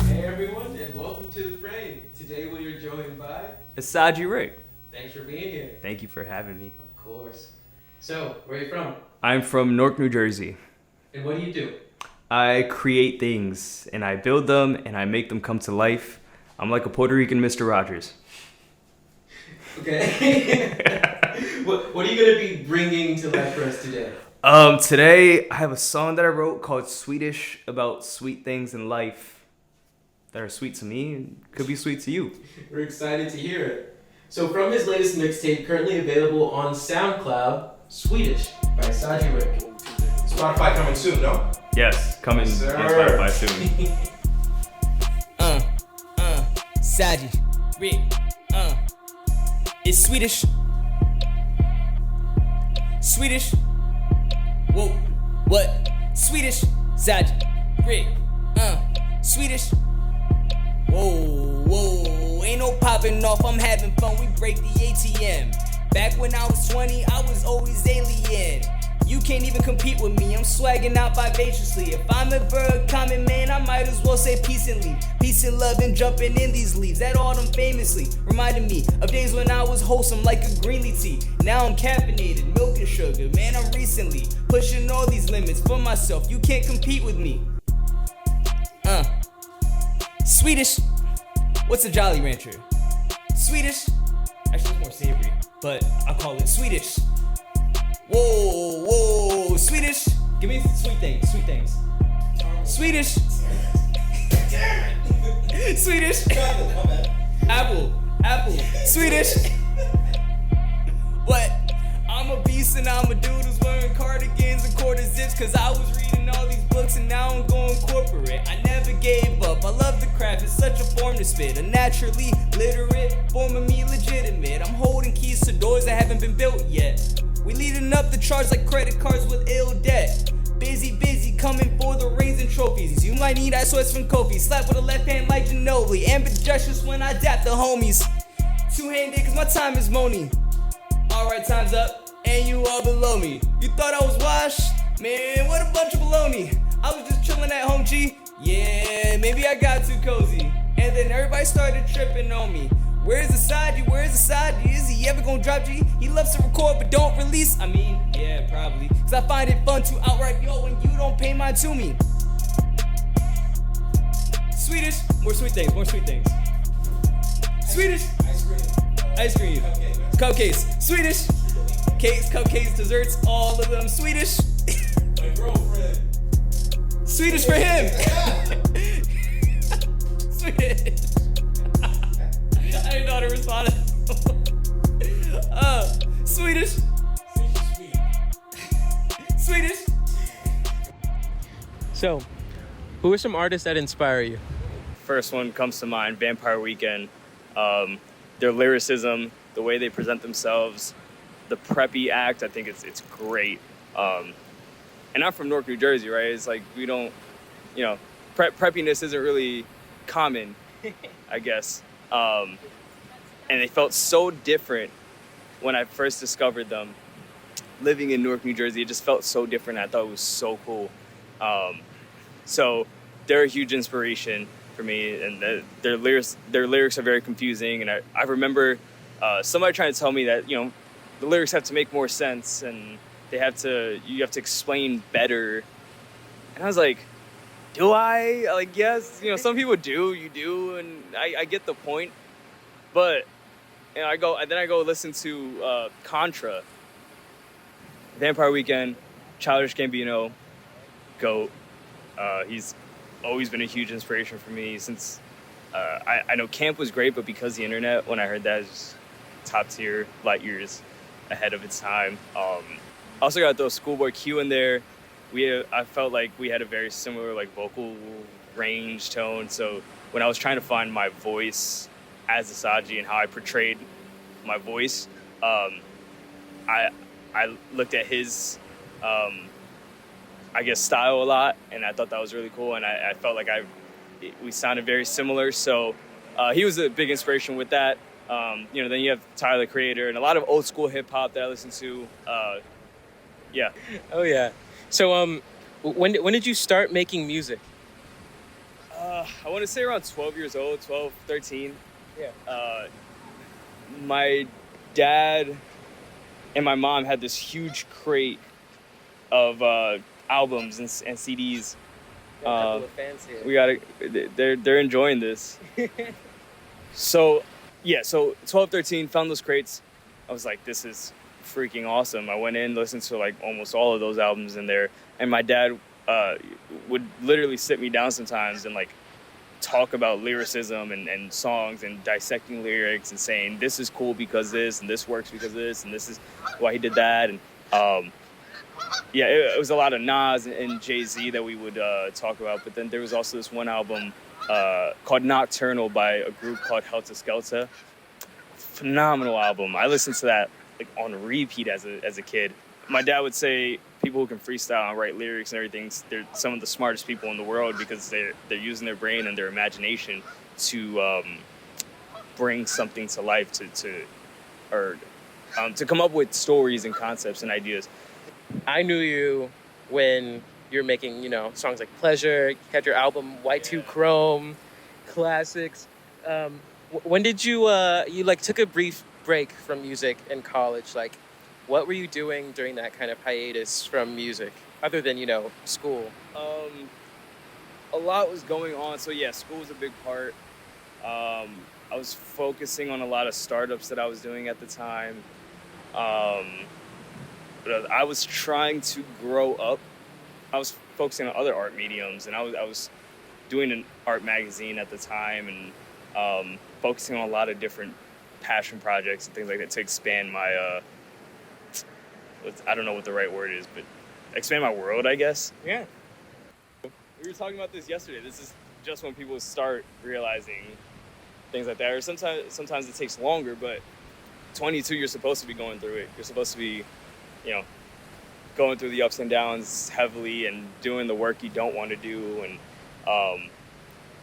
Hey everyone, and welcome to The Frame. Today we are joined by Isaji Riq. Thanks for being here. Thank you for having me. Of course. So, where are you from? I'm from Newark, New Jersey. And what do you do? I create things, and I build them, and I make them come to life. I'm like a Puerto Rican Mr. Rogers. Okay. What are you going to be bringing to life for us today? Today, I have a song that I wrote called Sweetish, about sweet things in life that are sweet to me and could be sweet to you. We're excited to hear it. So from his latest mixtape, currently available on SoundCloud, Sweetish by IsajiRiq. Spotify coming soon, no? Yes, coming on Spotify soon. IsajiRiq. It's Sweetish. Sweetish. Whoa, what? Sweetish. IsajiRiq. Sweetish. Whoa, ain't no popping off, I'm having fun, we break the ATM. Back when I was 20, I was always alien. You can't even compete with me, I'm swagging out vivaciously. If I'm ever a common man, I might as well say peace and leave. Peace and love and jumping in these leaves. That autumn famously reminded me of days when I was wholesome like a green tea. Now I'm caffeinated, milk and sugar. Man, I'm recently pushing all these limits for myself. You can't compete with me. Sweetish. What's a Jolly Rancher? Sweetish. Actually, it's more savory, but I'll call it Sweetish. Whoa, Sweetish. Give me sweet things. Sweetish. Sweetish. Apple. Sweetish. What? I'm a beast and I'm a dude who's wearing cardigans and quarter zips, cause I was reading all these books and now I'm going corporate. I never gave up, I love the craft, it's such a form to spit. A naturally literate form of me legitimate. I'm holding keys to doors that haven't been built yet. We leading up the charts like credit cards with ill debt. Busy, coming for the rings and trophies. You might need that sweats from Kofi. Slap with a left hand like Ginobili. Ambidextrous when I dap the homies. Two-handed cause my time is money. Alright, time's up, and you all below me. You thought I was washed? Man, what a bunch of baloney. I was just chilling at home, G. Yeah, maybe I got too cozy. And then everybody started tripping on me. Where's Isaji? Is he ever gonna drop G? He loves to record but don't release. I mean, yeah, probably. Cause I find it fun to outright yo when you don't pay mine to me. Sweetish, more sweet things. Sweetish, ice cream, cupcakes, Sweetish, cakes, cupcakes, desserts, all of them Sweetish. My girlfriend. Sweetish for him. Sweetish. I didn't know how to respond. Sweetish. Sweetish. So, who are some artists that inspire you? First one comes to mind, Vampire Weekend. Their lyricism, the way they present themselves, the preppy act, I think it's great. And I'm from Newark, New Jersey, right? It's like we don't, preppiness isn't really common, I guess. And they felt so different when I first discovered them. Living in Newark, New Jersey, it just felt so different. I thought it was so cool. So they're a huge inspiration for me, and their lyrics are very confusing. And I remember somebody trying to tell me that the lyrics have to make more sense and you have to explain better. And I was like, do I? Like, yes, some people do, and I get the point. But I go listen to Contra, Vampire Weekend, Childish, Gambino, GOAT. He's always been a huge inspiration for me since I know Camp was great, but because the internet, when I heard that, it was top tier, light years ahead of its time. I also got to throw Schoolboy Q in there. I felt like we had a very similar vocal range tone. So when I was trying to find my voice as Isaji and how I portrayed my voice, I looked at his style a lot, and I thought that was really cool, and I felt like we sounded very similar. So he was a big inspiration with that. Then you have Tyler, the Creator, and a lot of old school hip hop that I listen to. Yeah. Oh yeah. So when did you start making music? I I want to say around 12 years old, 12, 13. Yeah. My dad and my mom had this huge crate of albums and CDs. Got a couple of fans here. We gotta. They're enjoying this. So 12, 13, found those crates. I was like, this is freaking awesome. I went in, listened to like almost all of those albums in there, and my dad would literally sit me down sometimes and like talk about lyricism and songs and dissecting lyrics and saying this is cool because this and this works because this and this is why he did that. And it was a lot of Nas and Jay-Z that we would talk about. But then there was also this one album called Nocturnal by a group called Heltah, Skeltah. Phenomenal album. I listened to that like on repeat as a kid. My dad would say people who can freestyle and write lyrics and everything, they're some of the smartest people in the world because they're using their brain and their imagination to bring something to life, to come up with stories and concepts and ideas. I knew you when you were making, songs like Pleasure. You had your album Y2 Chrome, classics. When did you took a brief break from music in college? Like, what were you doing during that kind of hiatus from music, other than, school? A lot was going on. So yeah, school was a big part. I was focusing on a lot of startups that I was doing at the time. But I was trying to grow up. I was focusing on other art mediums, and I was doing an art magazine at the time, and focusing on a lot of different passion projects and things like that to expand my I don't know what the right word is, but expand my world, I guess. Yeah. We were talking about this yesterday. This is just when people start realizing things like that. Or sometimes it takes longer, but 22, you're supposed to be going through it. You're supposed to be, going through the ups and downs heavily and doing the work you don't want to do, and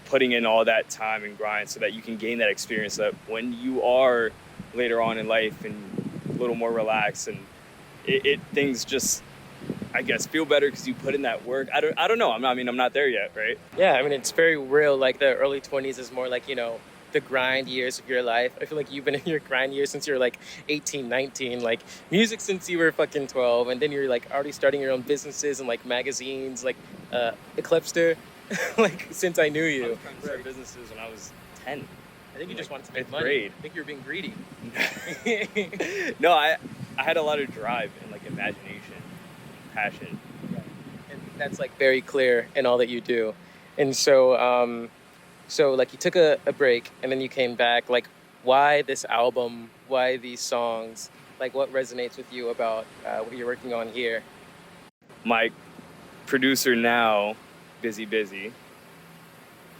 putting in all that time and grind so that you can gain that experience that when you are later on in life and a little more relaxed and things just, I guess, feel better because you put in that work. I don't know. I'm not there yet, right? Yeah, it's very real. Like, the early 20s is more like, the grind years of your life. I feel like you've been in your grind years since you're like 18, 19, like music since you were fucking 12. And then you're like already starting your own businesses and like magazines, like Eclipster, like since I knew you. I was trying to start businesses when I was 10. I think you just wanted to make fifth money. grade. I think you were being greedy. No, I had a lot of drive and like imagination, passion. Yeah. And that's like very clear in all that you do. And so, like, you took a break and then you came back. Like, why this album? Why these songs? Like, what resonates with you about what you're working on here? My producer now, Busy.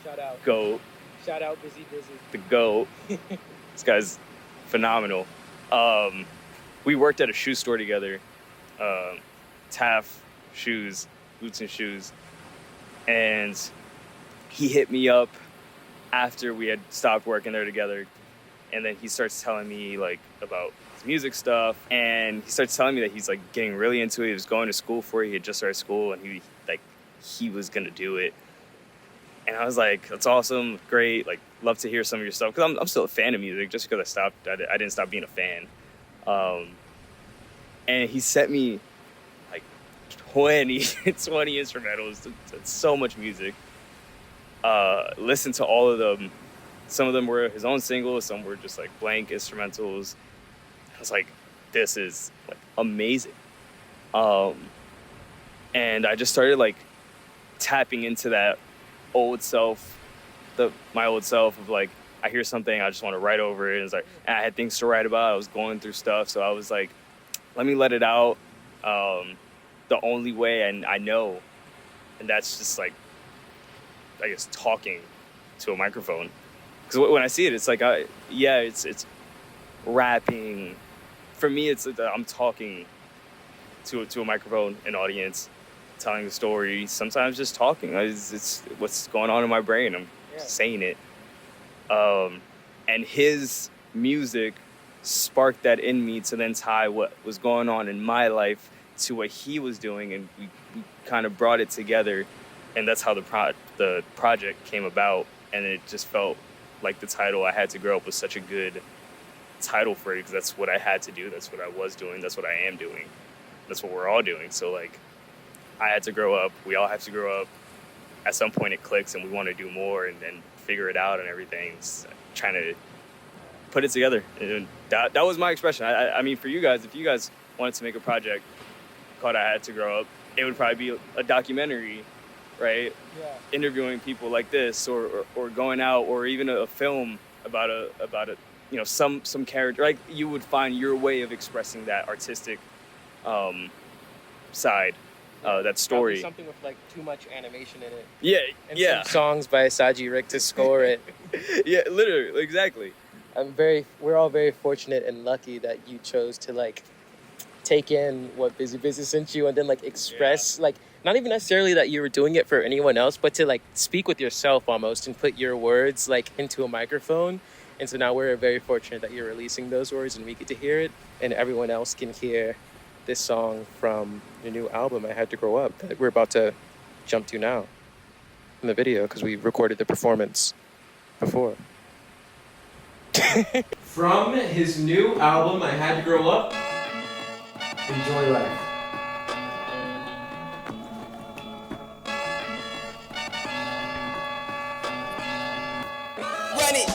Shout out. GOAT. Shout out, Busy. The GOAT. This guy's phenomenal. We worked at a shoe store together. Taff shoes, boots and shoes. And he hit me up after we had stopped working there together, and then he starts telling me like about his music stuff, and he starts telling me that he's like getting really into it. He was going to school for it. He had just started school, and he was gonna do it. And I was like, that's awesome, great, like love to hear some of your stuff, because I'm still a fan of music. Just because I didn't stop being a fan. And he sent me like 20 instrumentals. It's so much music. Listened to all of them. Some of them were his own singles, some were just like blank instrumentals. I was like, this is like amazing. And I just started like tapping into that old self, my old self of like, I hear something, I just want to write over it. And it's like, and I had things to write about. I was going through stuff, so I was like, let me let it out the only way I know, and that's just like, I guess, talking to a microphone. Because when I see it, it's like, it's rapping. For me, it's like I'm talking to a microphone, an audience, telling the story. Sometimes just talking. It's what's going on in my brain. I'm saying it. And his music sparked that in me to then tie what was going on in my life to what he was doing, and we kind of brought it together. and that's how the project came about. And it just felt like the title "I Had to Grow Up" was such a good title for it, because that's what I had to do. That's what I was doing. That's what I am doing. That's what we're all doing. So like, I had to grow up. We all have to grow up. At some point it clicks and we want to do more and figure it out and everything. It's trying to put it together. And that was my expression. I mean, for you guys, if you guys wanted to make a project called "I Had to Grow Up," it would probably be a documentary, right? Yeah. Interviewing people like this, or going out, or even a film about a you know, some character. Like, you would find your way of expressing that artistic side, that story. Probably something with like too much animation in it. Yeah, and yeah. Some songs by IsajiRiq to score it. Yeah, literally, exactly. We're all very fortunate and lucky that you chose to like take in what Busy sent you and then like express, like, not even necessarily that you were doing it for anyone else, but to like speak with yourself almost and put your words like into a microphone. And so now we're very fortunate that you're releasing those words and we get to hear it, and everyone else can hear this song from your new album, "I Had to Grow Up," that we're about to jump to now in the video because we recorded the performance before. From his new album, "I Had to Grow Up," enjoy life. Run it.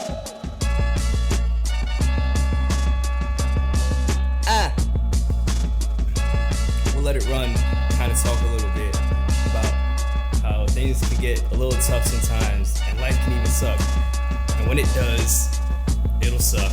We'll let it run. Kind of talk a little bit about how things can get a little tough sometimes, and life can even suck. And when it does, it'll suck,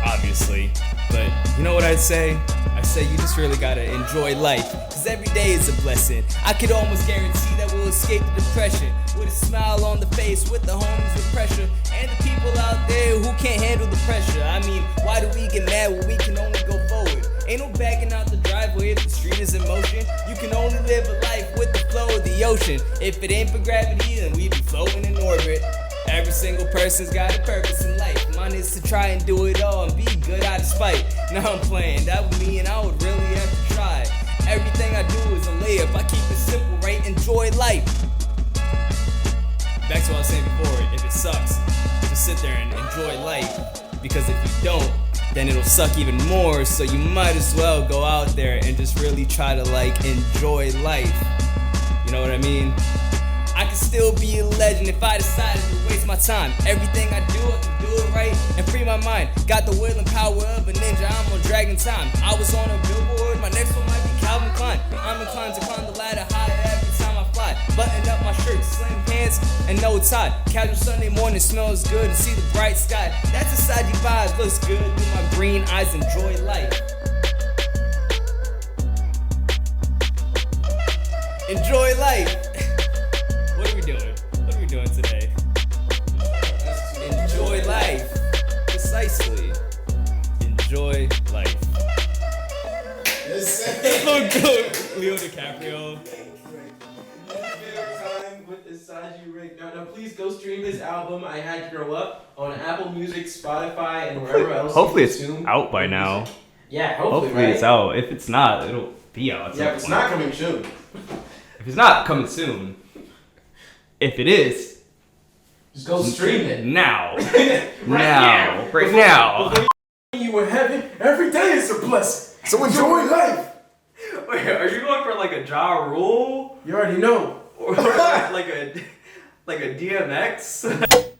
obviously. But you know what I'd say? I say you just really gotta enjoy life, cause every day is a blessing. I could almost guarantee that we'll escape the depression with a smile on the face, with the homies with pressure, and the people out there who can't handle the pressure. I mean, why do we get mad when we can only go forward? Ain't no backing out the driveway if the street is in motion. You can only live a life with the flow of the ocean. If it ain't for gravity, then we'd be floating in orbit. Every single person's got a purpose in life. Mine is to try and do it all and be good out of spite. Now I'm playing, that would mean I would really have to try. Everything I do is a layup. I keep it simple, right? Enjoy life. Back to what I was saying before, if it sucks, just sit there and enjoy life. Because if you don't, then it'll suck even more. So you might as well go out there and just really try to like enjoy life. You know what I mean? I can still be a legend if I decided to waste my time. Everything I do, I can do it right and free my mind. Got the will and power of a ninja, I'm on dragon time. I was on a billboard, my next one might be Calvin Klein. I'm inclined to climb the ladder higher every time I fly. Button up my shirt, slim pants, and no tie. Casual Sunday morning smells good and see the bright sky. That's Isaji vibes, looks good through my green eyes, enjoy life. Enjoy life. What are we doing? What are we doing today? Enjoy life. Precisely. Enjoy life. Look, Leo DiCaprio. Time with IsajiRiq. Now, please go stream his album, "I Had to Grow Up," on Apple Music, Spotify, and wherever else. Hopefully it's out by now. Yeah, hopefully Hopefully right? it's out. If it's not, it'll be out at some Yeah, it's point. not coming soon. If it's not coming soon, if it is, Just go stream it. now. Right now. now. Right now. Before you were heaven, every day is a blessing. So enjoy life. Wait, are you going for like a Ja Rule? You already know. Or like a DMX?